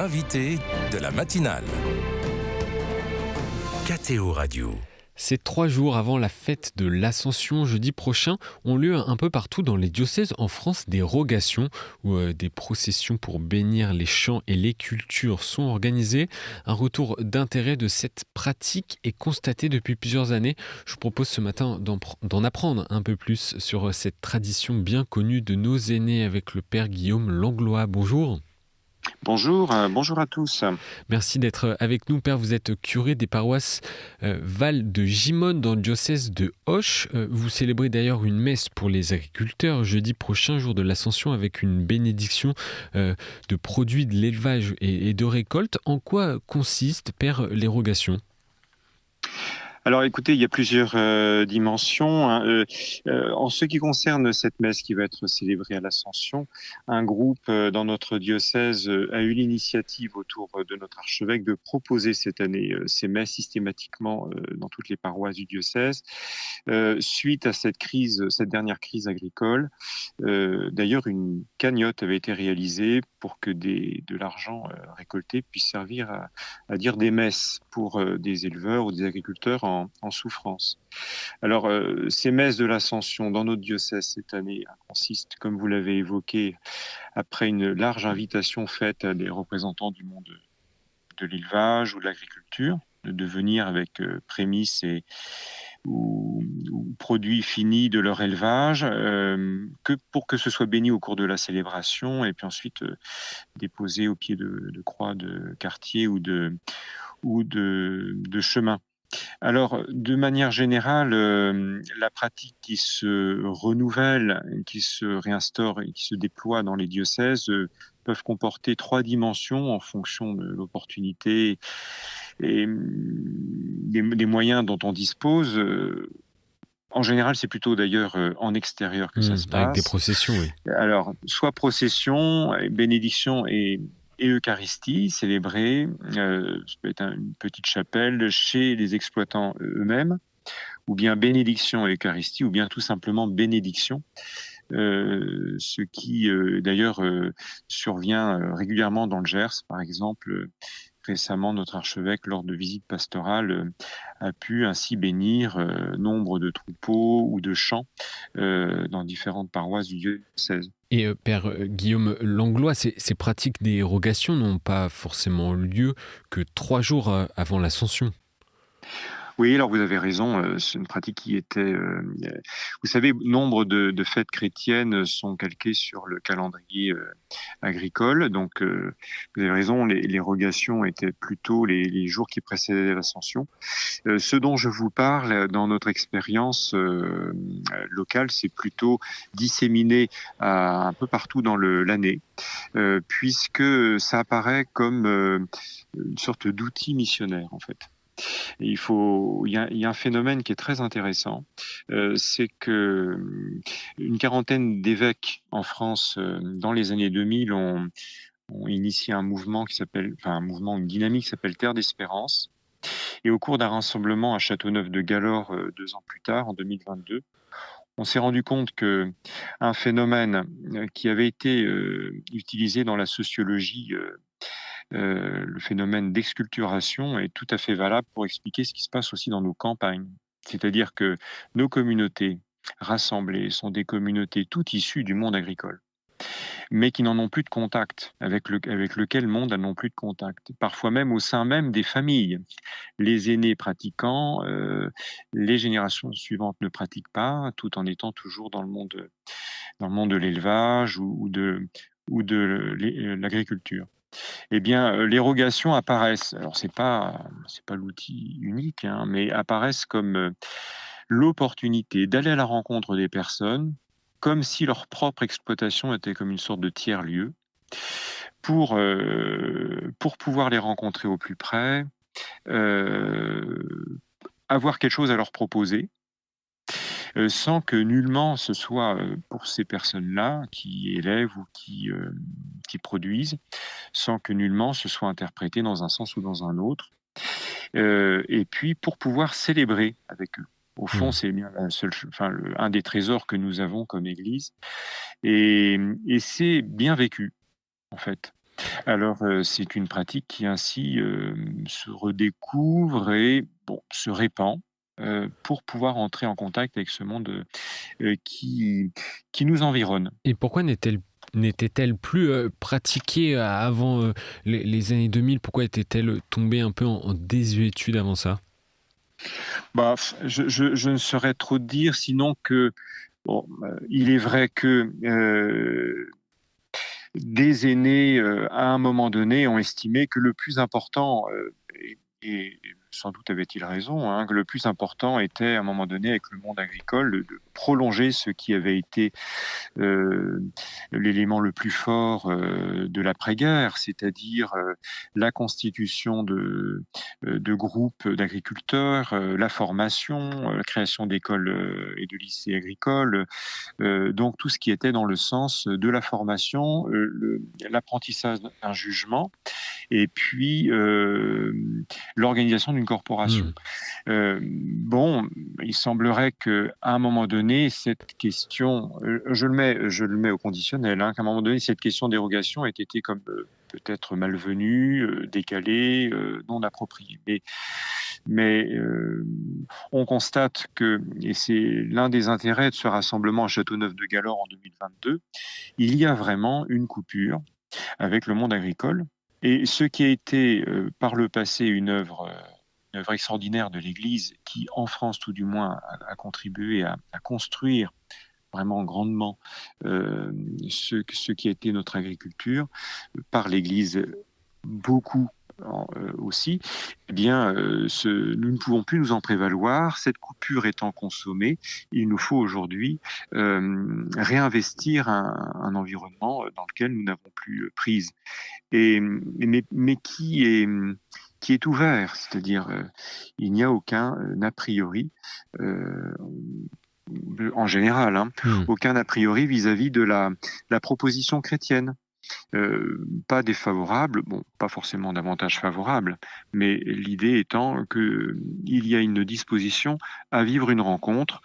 l'invité de la matinale. KTO Radio. Ces 3 jours avant la fête de l'Ascension, jeudi prochain, ont lieu un peu partout dans les diocèses en France des rogations où des processions pour bénir les champs et les cultures sont organisées. Un retour d'intérêt de cette pratique est constaté depuis plusieurs années. Je vous propose ce matin d'en apprendre un peu plus sur cette tradition bien connue de nos aînés avec le Père Guillaume Langlois. Bonjour. Bonjour à tous. Merci d'être avec nous, Père. Vous êtes curé des paroisses Val de Gimone dans le diocèse de Auch. Vous célébrez d'ailleurs une messe pour les agriculteurs jeudi prochain, jour de l'Ascension, avec une bénédiction de produits de l'élevage et de récolte. En quoi consiste, Père, l'érogation ? Alors écoutez, il y a plusieurs dimensions. En ce qui concerne cette messe qui va être célébrée à l'Ascension, un groupe dans notre diocèse a eu l'initiative autour de notre archevêque de proposer cette année ces messes systématiquement dans toutes les paroisses du diocèse. Suite à cette dernière crise agricole, d'ailleurs une cagnotte avait été réalisée pour que de l'argent récolté puisse servir à dire des messes pour des éleveurs ou des agriculteurs en souffrance. Alors, ces messes de l'Ascension dans notre diocèse cette année consistent, comme vous l'avez évoqué, après une large invitation faite à des représentants du monde de l'élevage ou de l'agriculture, de venir avec prémices ou produits finis de leur élevage, pour que ce soit béni au cours de la célébration et puis ensuite déposé au pied de croix de quartier ou de chemin. Alors, de manière générale, la pratique qui se renouvelle, qui se réinstaure et qui se déploie dans les diocèses peuvent comporter 3 dimensions en fonction de l'opportunité et des moyens dont on dispose. En général, c'est plutôt d'ailleurs en extérieur que ça se passe. Avec des processions, oui. Alors, soit procession, bénédiction et Eucharistie célébrée, ça peut être une petite chapelle chez les exploitants eux-mêmes, ou bien bénédiction et Eucharistie, ou bien tout simplement bénédiction, ce qui d'ailleurs survient régulièrement dans le Gers, par exemple. Récemment, notre archevêque, lors de visites pastorales, a pu ainsi bénir nombre de troupeaux ou de champs dans différentes paroisses du diocèse. Et Père Guillaume Langlois, ces pratiques d'érogation n'ont pas forcément lieu que 3 jours avant l'Ascension. Oui, alors vous avez raison, c'est une pratique qui était... vous savez, nombre de fêtes chrétiennes sont calquées sur le calendrier agricole, donc vous avez raison, les rogations étaient plutôt les jours qui précédaient l'Ascension. Ce dont je vous parle dans notre expérience locale, c'est plutôt disséminé un peu partout dans l'année, puisque ça apparaît comme une sorte d'outil missionnaire en fait. Et il y a un phénomène qui est très intéressant, c'est que une quarantaine d'évêques en France dans les années 2000 ont initié un mouvement une dynamique qui s'appelle Terre d'Espérance. Et au cours d'un rassemblement à Châteauneuf-de-Galor 2 ans plus tard, en 2022, on s'est rendu compte que un phénomène qui avait été utilisé dans la sociologie, le phénomène d'exculturation est tout à fait valable pour expliquer ce qui se passe aussi dans nos campagnes. C'est-à-dire que nos communautés rassemblées sont des communautés toutes issues du monde agricole, mais qui n'en ont plus de contact, avec lequel le monde n'en plus de contact. Parfois même au sein même des familles. Les aînés pratiquant, les générations suivantes ne pratiquent pas, tout en étant toujours dans le monde de l'élevage ou de l'agriculture. Eh bien, les rogations apparaissent. Alors, c'est pas l'outil unique, hein, mais apparaissent comme l'opportunité d'aller à la rencontre des personnes, comme si leur propre exploitation était comme une sorte de tiers-lieu, pour pouvoir les rencontrer au plus près, avoir quelque chose à leur proposer. Sans que nullement ce soit pour ces personnes-là qui élèvent ou qui produisent, sans que nullement ce soit interprété dans un sens ou dans un autre. Et puis pour pouvoir célébrer avec eux. Au fond, c'est bien un des trésors que nous avons comme Église. Et c'est bien vécu, en fait. Alors, c'est une pratique qui ainsi, se redécouvre et bon, se répand, pour pouvoir entrer en contact avec ce monde, qui nous environne. Et pourquoi n'était-elle plus pratiquée avant les années 2000? Pourquoi était-elle tombée un peu en désuétude avant ça? Bah, je ne saurais trop dire sinon que, bon, il est vrai que, des aînés, à un moment donné, ont estimé que le plus important, et sans doute avait-il raison, hein, que le plus important était, à un moment donné, avec le monde agricole, de prolonger ce qui avait été euh, l'élément le plus fort de l'après-guerre, c'est-à-dire la constitution de groupes d'agriculteurs, la formation, la création d'écoles et de lycées agricoles, donc tout ce qui était dans le sens de la formation, l'apprentissage d'un jugement et puis l'organisation d'une corporation. Mmh. Bon, il semblerait qu'à un moment donné, cette question, je le mets au conditionnel, hein, qu'à un moment donné, cette question dérogation ait été comme peut-être malvenue, décalée, non appropriée. Mais on constate que, et c'est l'un des intérêts de ce rassemblement à Châteauneuf-de-Galor en 2022, il y a vraiment une coupure avec le monde agricole. Et ce qui a été par le passé une œuvre extraordinaire de l'Église, qui en France tout du moins a contribué à construire vraiment grandement ce qui a été notre agriculture, par l'Église beaucoup aussi, eh bien, nous ne pouvons plus nous en prévaloir. Cette coupure étant consommée, il nous faut aujourd'hui réinvestir un environnement dans lequel nous n'avons plus prise. Mais qui est ouvert, c'est-à-dire il n'y a aucun a priori, euh, en général, hein, Mmh. aucun a priori vis-à-vis de la proposition chrétienne. Pas défavorable, bon, pas forcément davantage favorable, mais l'idée étant que il y a une disposition à vivre une rencontre.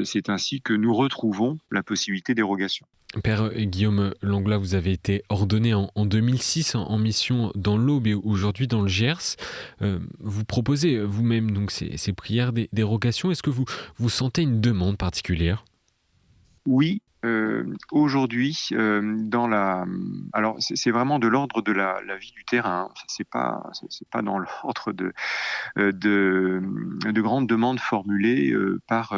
C'est ainsi que nous retrouvons la possibilité d'érogation. Père Guillaume Langlois, vous avez été ordonné en 2006 en mission dans l'Aube et aujourd'hui dans le Gers. Vous proposez vous-même donc ces prières d'érogation. Est-ce que vous sentez une demande particulière? Oui, aujourd'hui, alors c'est vraiment de l'ordre de la vie du terrain, hein. C'est pas dans l'ordre de grandes demandes formulées par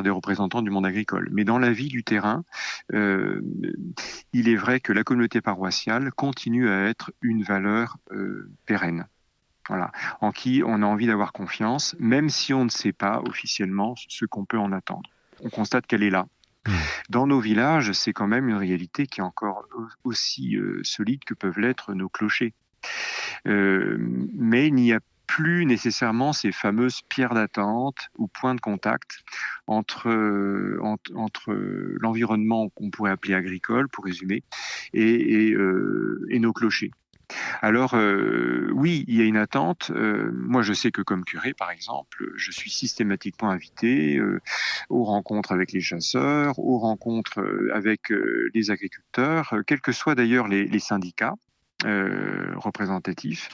des représentants du monde agricole. Mais dans la vie du terrain, euh, il est vrai que la communauté paroissiale continue à être une valeur pérenne. Voilà, en qui on a envie d'avoir confiance, même si on ne sait pas officiellement ce qu'on peut en attendre. On constate qu'elle est là. Mmh. Dans nos villages, c'est quand même une réalité qui est encore aussi solide que peuvent l'être nos clochers. Mais il n'y a plus nécessairement ces fameuses pierres d'attente ou points de contact entre l'environnement qu'on pourrait appeler agricole, pour résumer, et nos clochers. Alors oui, il y a une attente. Moi, je sais que comme curé, par exemple, je suis systématiquement invité aux rencontres avec les chasseurs, aux rencontres avec les agriculteurs, quels que soient d'ailleurs les syndicats représentatifs,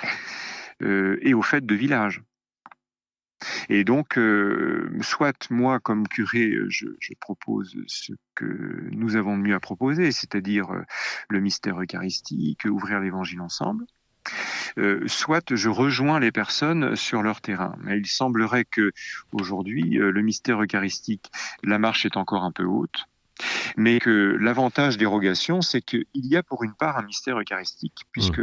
et aux fêtes de village. Et donc, soit moi, comme curé, je propose ce que nous avons de mieux à proposer, c'est-à-dire le mystère eucharistique, ouvrir l'évangile ensemble, soit je rejoins les personnes sur leur terrain. Mais il semblerait que aujourd'hui, le mystère eucharistique, la marche est encore un peu haute, mais que l'avantage d'érogation, c'est qu'il y a pour une part un mystère eucharistique, Mmh. puisque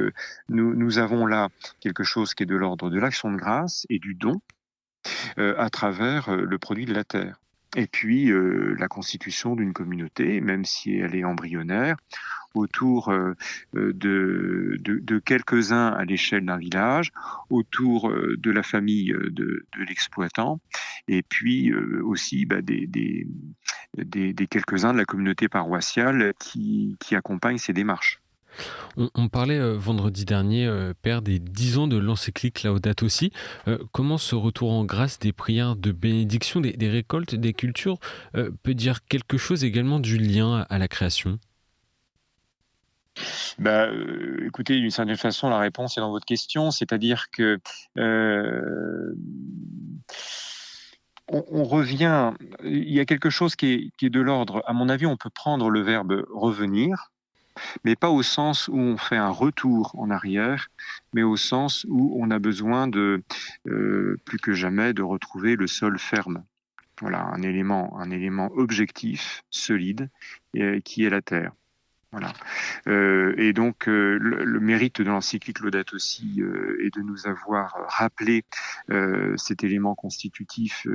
nous avons là quelque chose qui est de l'ordre de l'action de grâce et du don à travers le produit de la terre. Et puis la constitution d'une communauté, même si elle est embryonnaire, autour de quelques-uns à l'échelle d'un village, autour de la famille de l'exploitant, et puis aussi des quelques-uns de la communauté paroissiale qui accompagnent ces démarches. On parlait vendredi dernier, Père, des 10 ans de l'encyclique Laudato Si. Comment ce retour en grâce des prières de bénédiction, des récoltes, des cultures, peut dire quelque chose également du lien à la création? Écoutez, d'une certaine façon, la réponse est dans votre question, c'est-à-dire que on revient. Il y a quelque chose qui est de l'ordre. À mon avis, on peut prendre le verbe revenir, mais pas au sens où on fait un retour en arrière, mais au sens où on a besoin de plus que jamais de retrouver le sol ferme. Voilà, un élément objectif, solide, qui est la terre. Voilà. Et donc, le mérite de l'encyclique Laudato Si est de nous avoir rappelé cet élément constitutif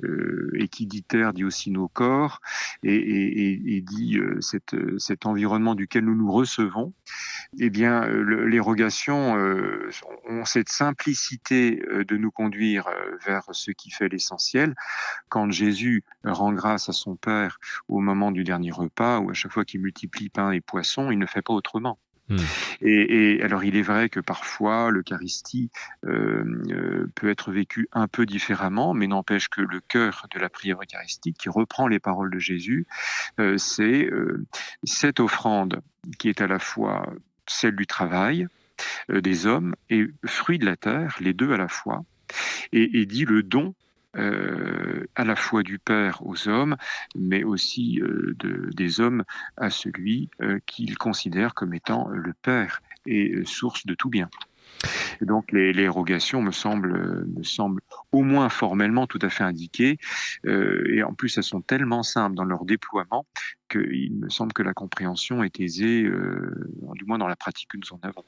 et qui dit terre dit aussi nos corps et dit cet environnement duquel nous nous recevons. Eh bien, les rogations ont cette simplicité de nous conduire vers ce qui fait l'essentiel. Quand Jésus rend grâce à son Père au moment du dernier repas, ou à chaque fois qu'il multiplie pain et poisson, il ne fait pas autrement. Et alors, il est vrai que parfois, l'Eucharistie peut être vécue un peu différemment, mais n'empêche que le cœur de la prière eucharistique, qui reprend les paroles de Jésus, c'est cette offrande qui est à la fois celle du travail des hommes et fruit de la terre, les deux à la fois, et dit le don à la fois du Père aux hommes, mais aussi des hommes à celui qu'ils considèrent comme étant le Père et source de tout bien. Et donc les rogations me semblent au moins formellement tout à fait indiquées, et en plus elles sont tellement simples dans leur déploiement qu'il me semble que la compréhension est aisée, du moins dans la pratique que nous en avons.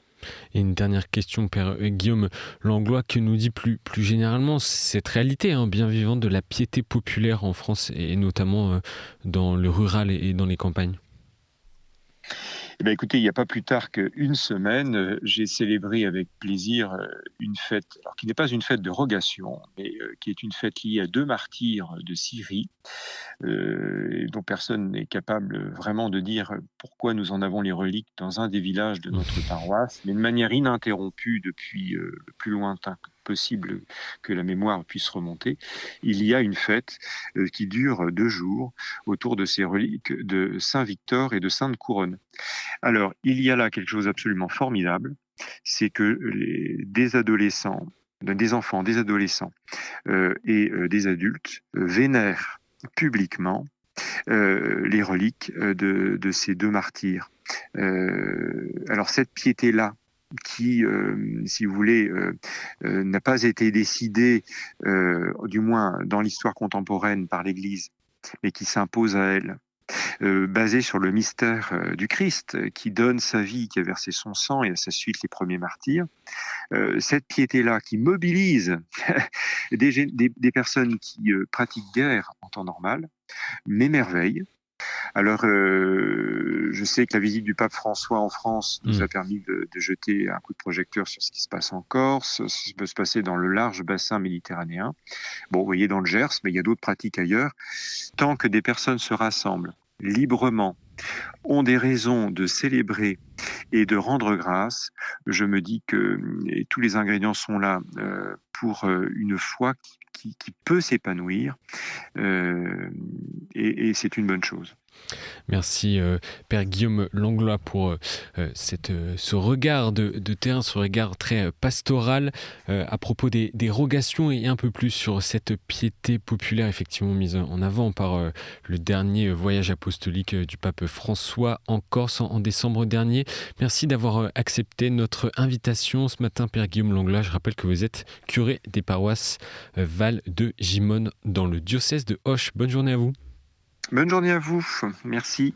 Et une dernière question, Père Guillaume Langlois, que nous dit plus généralement cette réalité bien vivante de la piété populaire en France et notamment dans le rural et dans les campagnes? Eh bien, écoutez, il n'y a pas plus tard qu'une semaine, j'ai célébré avec plaisir une fête, alors qui n'est pas une fête de rogation, mais qui est une fête liée à 2 martyrs de Syrie, dont personne n'est capable vraiment de dire pourquoi nous en avons les reliques dans un des villages de notre paroisse, mais de manière ininterrompue depuis le plus lointain possible que la mémoire puisse remonter. Il y a une fête qui dure 2 jours autour de ces reliques de Saint Victor et de Sainte Couronne. Alors, il y a là quelque chose d'absolument formidable, c'est que des adolescents, des enfants, des adolescents et des adultes vénèrent publiquement les reliques de ces 2 martyrs. Alors cette piété-là, qui, si vous voulez, n'a pas été décidée, du moins dans l'histoire contemporaine, par l'Église, mais qui s'impose à elle, basée sur le mystère du Christ, qui donne sa vie, qui a versé son sang, et à sa suite les premiers martyrs. Cette piété-là qui mobilise des personnes qui pratiquent guère en temps normal, m'émerveille. Alors, je sais que la visite du pape François en France nous a permis de jeter un coup de projecteur sur ce qui se passe en Corse, ce qui peut se passer dans le large bassin méditerranéen. Bon, vous voyez dans le Gers, mais il y a d'autres pratiques ailleurs. Tant que des personnes se rassemblent librement, ont des raisons de célébrer et de rendre grâce, je me dis que tous les ingrédients sont là pour une foi qui peut s'épanouir, et c'est une bonne chose. Merci Père Guillaume Langlois pour ce regard de terrain, ce regard très pastoral à propos des rogations et un peu plus sur cette piété populaire effectivement mise en avant par le dernier voyage apostolique du pape François en Corse en décembre dernier. Merci d'avoir accepté notre invitation ce matin, Père Guillaume Langlois. Je rappelle que vous êtes curé des paroisses Val de Gimone dans le diocèse de Auch. Bonne journée à vous. Bonne journée à vous, merci.